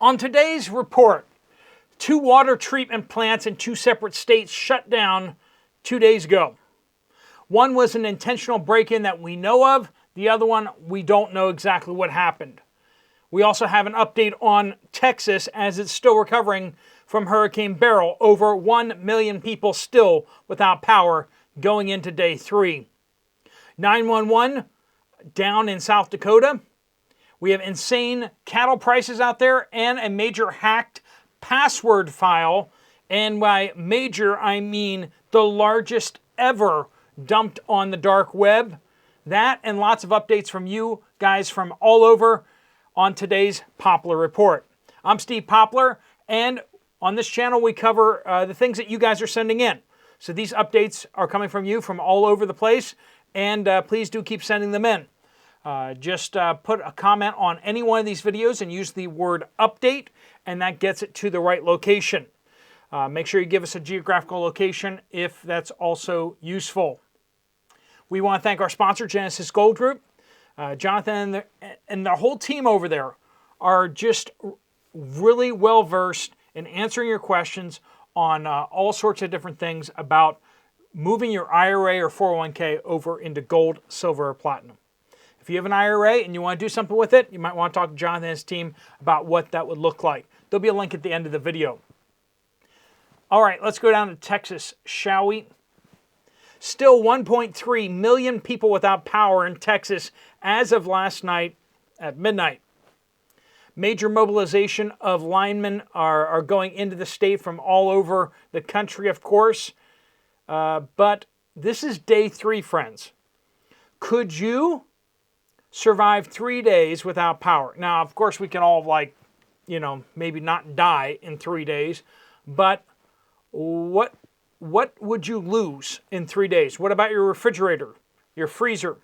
On today's report, 2 water treatment plants in 2 separate states shut down 2 days ago. One was an intentional break-in that we know of. The other one, we don't know exactly what happened. We also have an update on Texas as it's still recovering from Hurricane Beryl. Over 1 million people still without power going into day 3. 911 down in South Dakota. We have insane cattle prices out there and a major hacked password file. And by major, I mean the largest ever dumped on the dark web. That and lots of updates from you guys from all over on today's Poplar Report. I'm Steve Poplar, and on this channel we cover the things that you guys are sending in. So these updates are coming from you from all over the place, and please do keep sending them in. Just put a comment on any one of these videos and use the word update, and that gets it to the right location. Make sure you give us a geographical location if that's also useful. We want to thank our sponsor, Genesis Gold Group. Jonathan and the whole team over there are just really well versed in answering your questions on all sorts of different things about moving your IRA or 401k over into gold, silver, or platinum. If you have an IRA and you want to do something with it, you might want to talk to Jonathan and his team about what that would look like. There'll be a link at the end of the video. All right, let's go down to Texas, shall we? Still 1.3 million people without power in Texas as of last night at midnight. Major mobilization of linemen are going into the state from all over the country, of course. But this is day 3, friends. Could you survive 3 days without power? Now, of course, we can all, maybe not die in 3 days. But what would you lose in 3 days? What about your refrigerator, your freezer?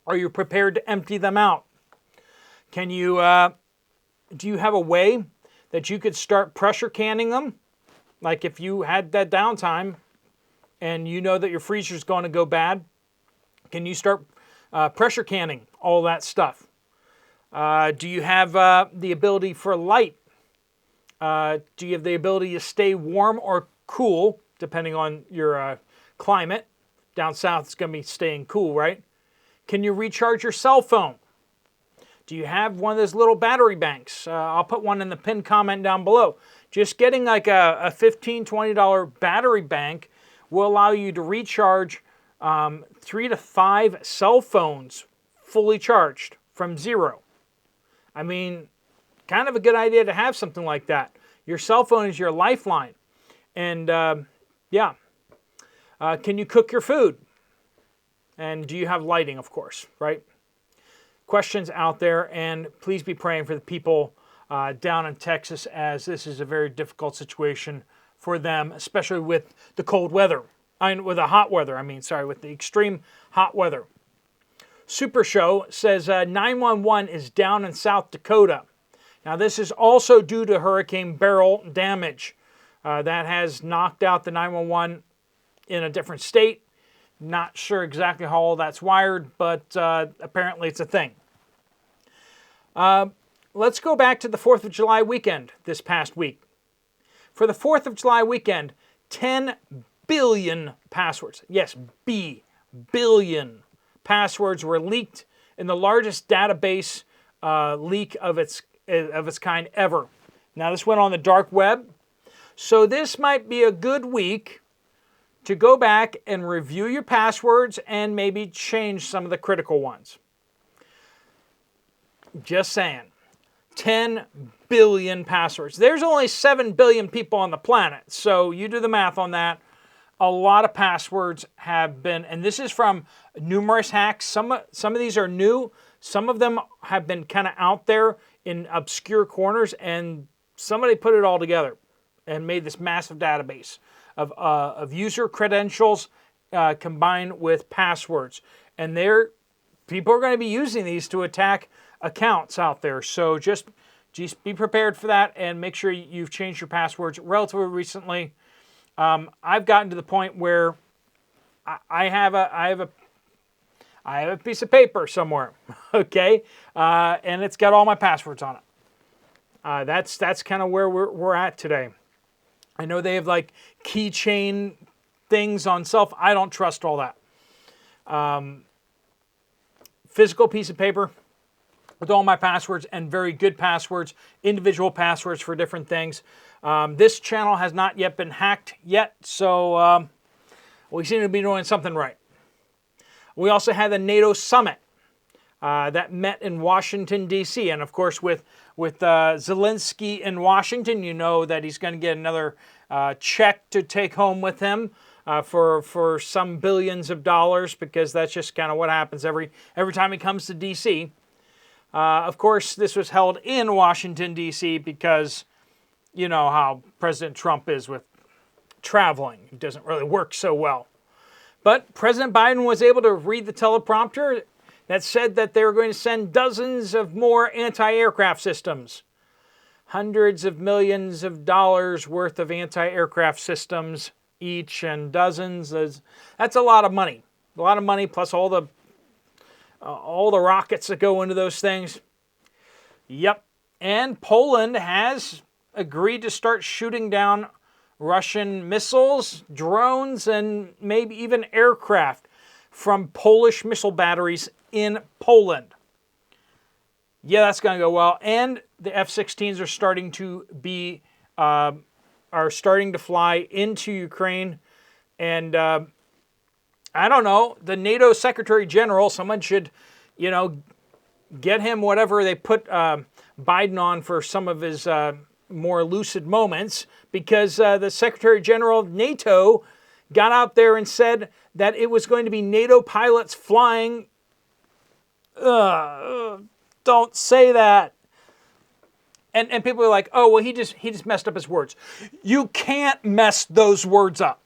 Are you prepared to empty them out? Can you, do you have a way that you could start pressure canning them? Like if you had that downtime and you know that your freezer is going to go bad, can you start pressure canning all that stuff? Do you have the ability for light? Do you have the ability to stay warm or cool, depending on your climate? Down south, it's going to be staying cool, right? Can you recharge your cell phone? Do you have one of those little battery banks? I'll put one in the pinned comment down below. Just getting like a $15, $20 battery bank will allow you to recharge 3 to 5 cell phones fully charged from zero. I mean, kind of a good idea to have something like that. Your cell phone is your lifeline. And can you cook your food? And do you have lighting, of course, right? Questions out there, and please be praying for the people down in Texas, as this is a very difficult situation for them, especially with the cold weather. With the extreme hot weather. Super Show says 911 is down in South Dakota. Now, this is also due to Hurricane Beryl damage. That has knocked out the 911 in a different state. Not sure exactly how all that's wired, but apparently it's a thing. Let's go back to the 4th of July weekend this past week. For the 4th of July weekend, 10 billion passwords, yes, billion passwords were leaked in the largest database leak of its kind ever. Now, this went on the dark web. So this might be a good week to go back and review your passwords and maybe change some of the critical ones. Just saying. 10 billion passwords. There's only 7 billion people on the planet. So you do the math on that. A lot of passwords have been, and this is from numerous hacks. Some of these are new. Some of them have been kind of out there in obscure corners, and somebody put it all together and made this massive database of user credentials combined with passwords. And people are going to be using these to attack accounts out there. So just be prepared for that, and make sure you've changed your passwords relatively recently. I've gotten to the point where I have a piece of paper somewhere, okay, and it's got all my passwords on it. That's kind of where we're at today. I know they have like keychain things on self. I don't trust all that. Physical piece of paper with all my passwords and very good passwords, individual passwords for different things. This channel has not yet been hacked yet, so we seem to be doing something right. We also had the NATO summit that met in Washington, D.C. And of course, with Zelensky in Washington, you know that he's going to get another check to take home with him for some billions of dollars, because that's just kind of what happens every time he comes to D.C. Of course, this was held in Washington, D.C. because you know how President Trump is with traveling. It doesn't really work so well. But President Biden was able to read the teleprompter that said that they were going to send dozens of more anti-aircraft systems. Hundreds of millions of dollars worth of anti-aircraft systems each, and dozens. That's a lot of money. A lot of money, plus all the rockets that go into those things. Yep. And Poland has agreed to start shooting down Russian missiles, drones, and maybe even aircraft from Polish missile batteries in Poland. Yeah, that's going to go well. And the F-16s are starting to fly into Ukraine. And I don't know, the NATO Secretary General, someone should, get him whatever they put Biden on for some of his more lucid moments, because the Secretary General of NATO got out there and said that it was going to be NATO pilots flying. Don't say that. And people are like, oh, well, he just messed up his words. You can't mess those words up.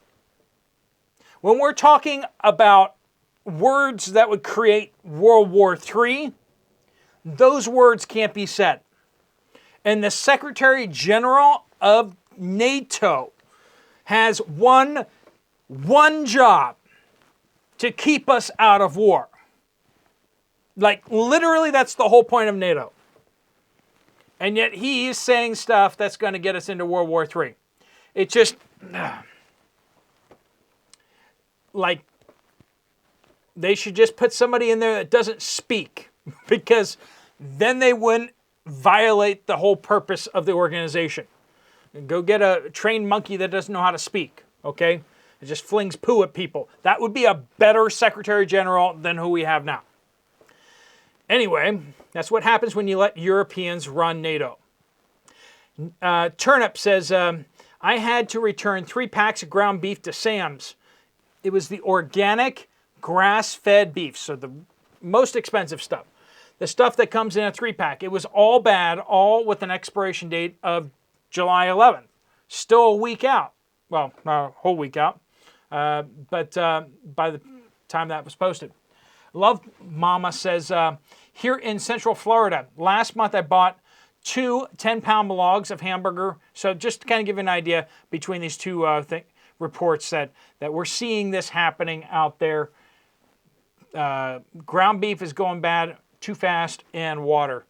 When we're talking about words that would create World War III, those words can't be said. And the Secretary General of NATO has one job: to keep us out of war. Like, literally, that's the whole point of NATO. And yet he's saying stuff that's going to get us into World War III. It just, like, they should just put somebody in there that doesn't speak, because then they wouldn't violate the whole purpose of the organization. Go get a trained monkey that doesn't know how to speak, okay? It just flings poo at people. That would be a better Secretary General than who we have now. Anyway, that's what happens when you let Europeans run NATO. Turnip says, I had to return 3 packs of ground beef to Sam's. It was the organic grass-fed beef, so the most expensive stuff. The stuff that comes in a 3-pack. It was all bad, all with an expiration date of July 11th. Still a week out. Well, not a whole week out, but by the time that was posted. Love Mama says, here in Central Florida, last month I bought 2 10-pound logs of hamburger. So just to kind of give you an idea between these two reports that we're seeing this happening out there. Ground beef is going bad too fast, and water.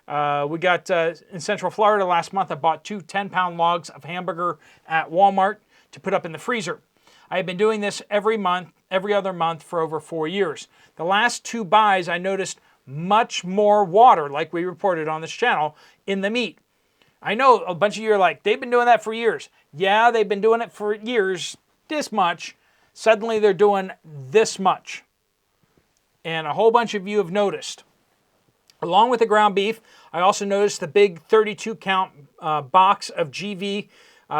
We got in Central Florida last month, I bought 2 10-pound logs of hamburger at Walmart to put up in the freezer. I have been doing this every other month for over 4 years. The last 2 buys, I noticed much more water, like we reported on this channel, in the meat. I know a bunch of you are like, they've been doing that for years. Yeah, they've been doing it for years, this much. Suddenly they're doing this much. And a whole bunch of you have noticed. Along with the ground beef, I also noticed the big 32-count box of GV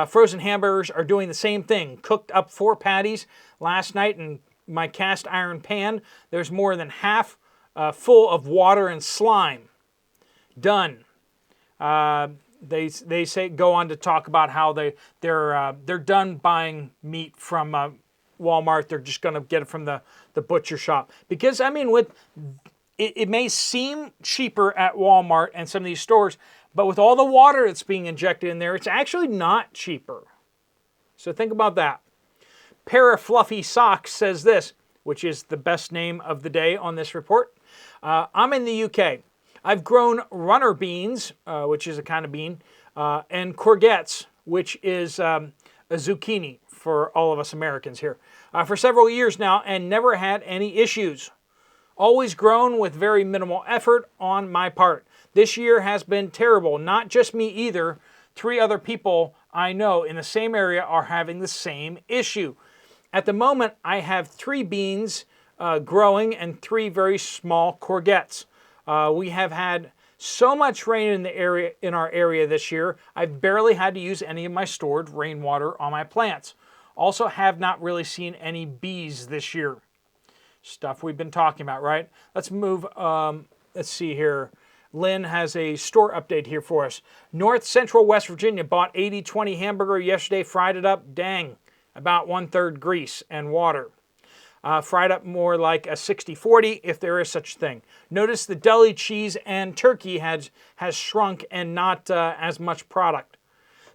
frozen hamburgers are doing the same thing. Cooked up 4 patties last night in my cast iron pan. There's more than half full of water and slime. Done. They say, go on to talk about how they're done buying meat from Walmart. They're just going to get it from the butcher shop. Because, I mean, it may seem cheaper at Walmart and some of these stores, but with all the water that's being injected in there, it's actually not cheaper. So think about that. Pair of Fluffy Socks says this, which is the best name of the day on this report. I'm in the UK. I've grown runner beans, which is a kind of bean, and courgettes, which is a zucchini for all of us Americans here, for several years now and never had any issues. Always grown with very minimal effort on my part. This year has been terrible. Not just me either. 3 other people I know in the same area are having the same issue. At the moment, I have 3 beans growing and 3 very small courgettes. We have had so much rain in our area this year, I've barely had to use any of my stored rainwater on my plants. Also have not really seen any bees this year. Stuff we've been talking about, right? Let's move, let's see here. Lynn has a store update here for us. North Central West Virginia bought 80/20 hamburger yesterday, fried it up, dang, about 1/3 grease and water. Fried up more like a 60/40 if there is such a thing. Notice the deli cheese and turkey has shrunk and not as much product.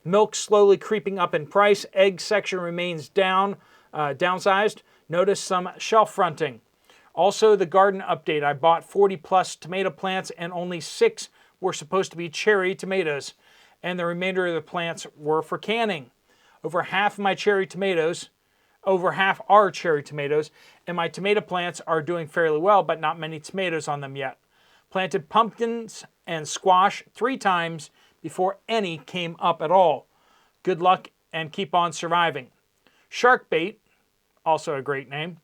Milk slowly creeping up in price. Egg section remains downsized. Notice some shelf fronting. Also the garden update. I bought 40 plus tomato plants and only 6 were supposed to be cherry tomatoes. And the remainder of the plants were for canning. Over half are cherry tomatoes, and my tomato plants are doing fairly well, but not many tomatoes on them yet. Planted pumpkins and squash 3 times before any came up at all. Good luck and keep on surviving. Shark bait, also a great name.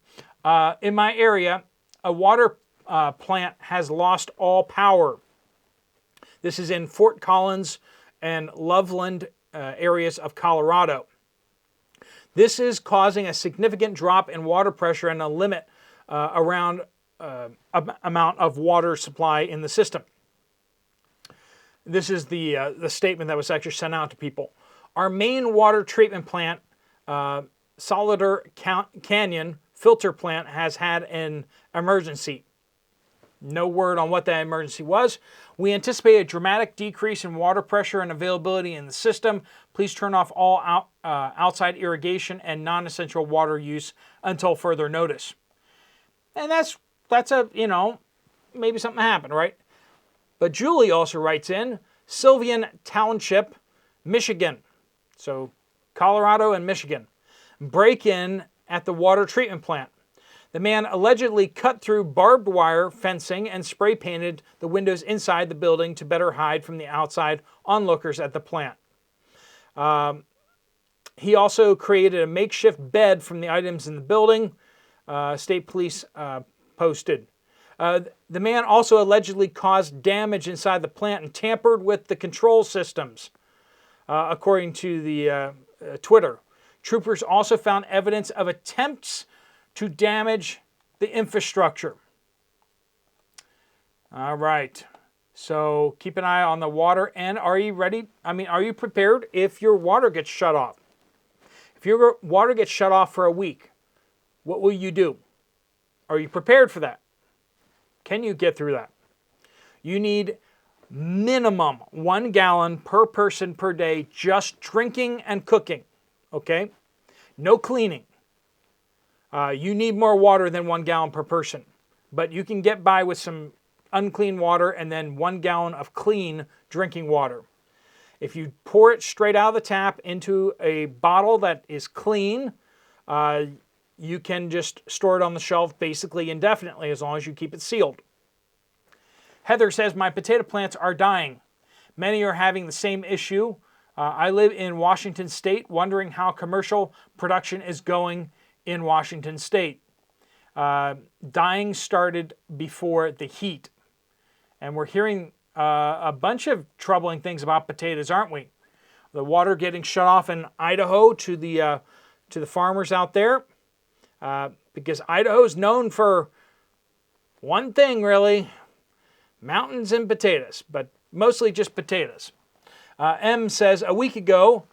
In my area, a water plant has lost all power. This is in Fort Collins and Loveland areas of Colorado. This is causing a significant drop in water pressure and a limit around amount of water supply in the system. This is the statement that was actually sent out to people. Our main water treatment plant, Solidar Canyon filter plant, has had an emergency. No word on what that emergency was. We anticipate a dramatic decrease in water pressure and availability in the system. Please turn off all outside irrigation and non-essential water use until further notice. And that's a, maybe something happened, right? But Julie also writes in, Sylvan Township, Michigan. So Colorado and Michigan. Break-in at the water treatment plant. The man allegedly cut through barbed wire fencing and spray painted the windows inside the building to better hide from the outside onlookers at the plant. He also created a makeshift bed from the items in the building, state police posted. The man also allegedly caused damage inside the plant and tampered with the control systems, according to the Twitter. Troopers also found evidence of attempts to damage the infrastructure. All right. So keep an eye on the water. And are you ready? Are you prepared if your water gets shut off? If your water gets shut off for a week, what will you do? Are you prepared for that? Can you get through that? You need minimum 1 gallon per person per day, just drinking and cooking. Okay? No cleaning. You need more water than 1 gallon per person. But you can get by with some unclean water and then 1 gallon of clean drinking water. If you pour it straight out of the tap into a bottle that is clean, you can just store it on the shelf basically indefinitely as long as you keep it sealed. Heather says, my potato plants are dying. Many are having the same issue. I live in Washington State, wondering how commercial production is going in Washington State. Dying started before the heat. And we're hearing a bunch of troubling things about potatoes, aren't we? The water getting shut off in Idaho to the farmers out there. Because Idaho is known for one thing, really. Mountains and potatoes, but mostly just potatoes. M says, a week ago,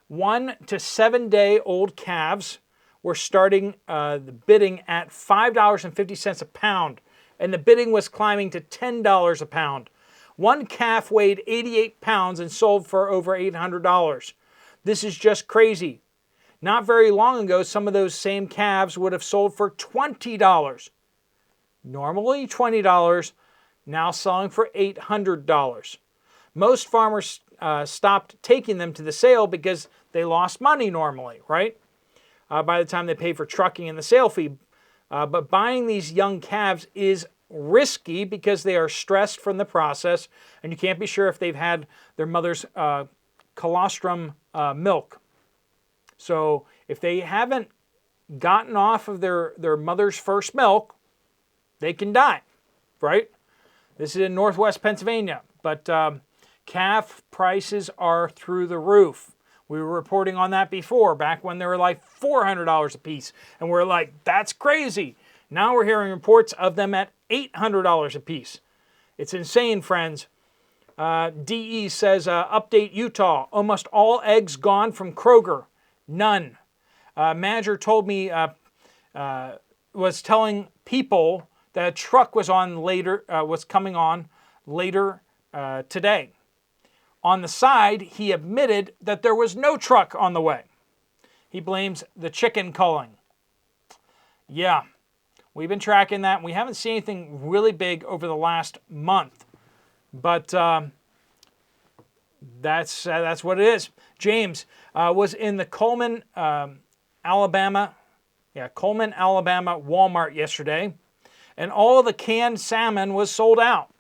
1 to 7 day old calves were starting the bidding at $5.50 a pound, and the bidding was climbing to $10 a pound. One calf weighed 88 pounds and sold for over $800. This is just crazy. Not very long ago, some of those same calves would have sold for $20. Normally $20, now selling for $800. Most farmers stopped taking them to the sale because they lost money normally, right? By the time they pay for trucking and the sale fee. But buying these young calves is risky because they are stressed from the process, and you can't be sure if they've had their mother's colostrum milk. So if they haven't gotten off of their mother's first milk, they can die, right? This is in Northwest Pennsylvania, but calf prices are through the roof. We were reporting on that before, back when they were like $400 a piece, and we're like, that's crazy. Now we're hearing reports of them at $800 a piece. It's insane, friends. DE says, update Utah, almost all eggs gone from Kroger. None. Manager told me, was telling people that a truck was coming on later today. On the side, he admitted that there was no truck on the way. He blames the chicken culling. Yeah, we've been tracking that. We haven't seen anything really big over the last month, but that's what it is. James was in the Coleman, Alabama Walmart yesterday, and all the canned salmon was sold out.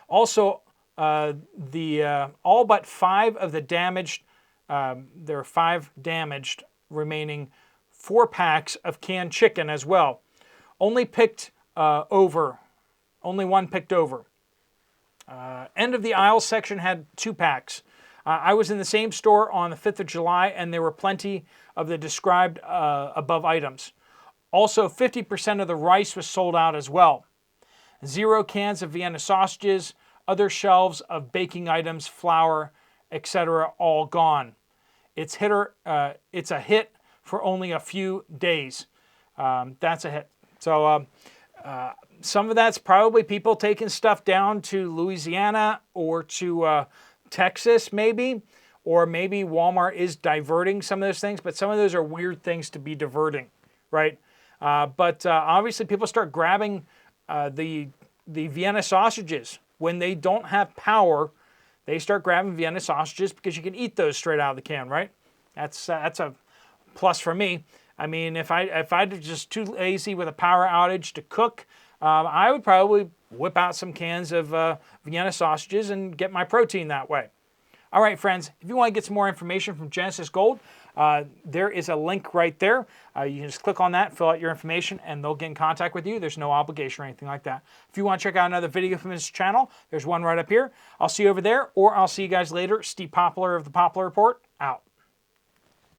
Also, all but 5 of the damaged, there are 5 damaged remaining 4 packs of canned chicken as well. Only one picked over. End of the aisle section had 2 packs. I was in the same store on the 5th of July, and there were plenty of the described above items. Also, 50% of the rice was sold out as well. 0 cans of Vienna sausages, other shelves of baking items, flour, etc., all gone. It's a hit for only a few days. That's a hit. So some of that's probably people taking stuff down to Louisiana or to Texas maybe, or maybe Walmart is diverting some of those things, but some of those are weird things to be diverting, right? But obviously people start grabbing the Vienna sausages. When they don't have power, they start grabbing Vienna sausages because you can eat those straight out of the can, right? That's a plus for me. I mean, if I'm just too lazy with a power outage to cook, I would probably whip out some cans of Vienna sausages and get my protein that way. All right, friends, if you want to get some more information from Genesis Gold, there is a link right there. You can just click on that, fill out your information, and they'll get in contact with you. There's no obligation or anything like that. If you want to check out another video from this channel, there's one right up here. I'll see you over there, or I'll see you guys later. Steve Poplar of the Poplar Report, out.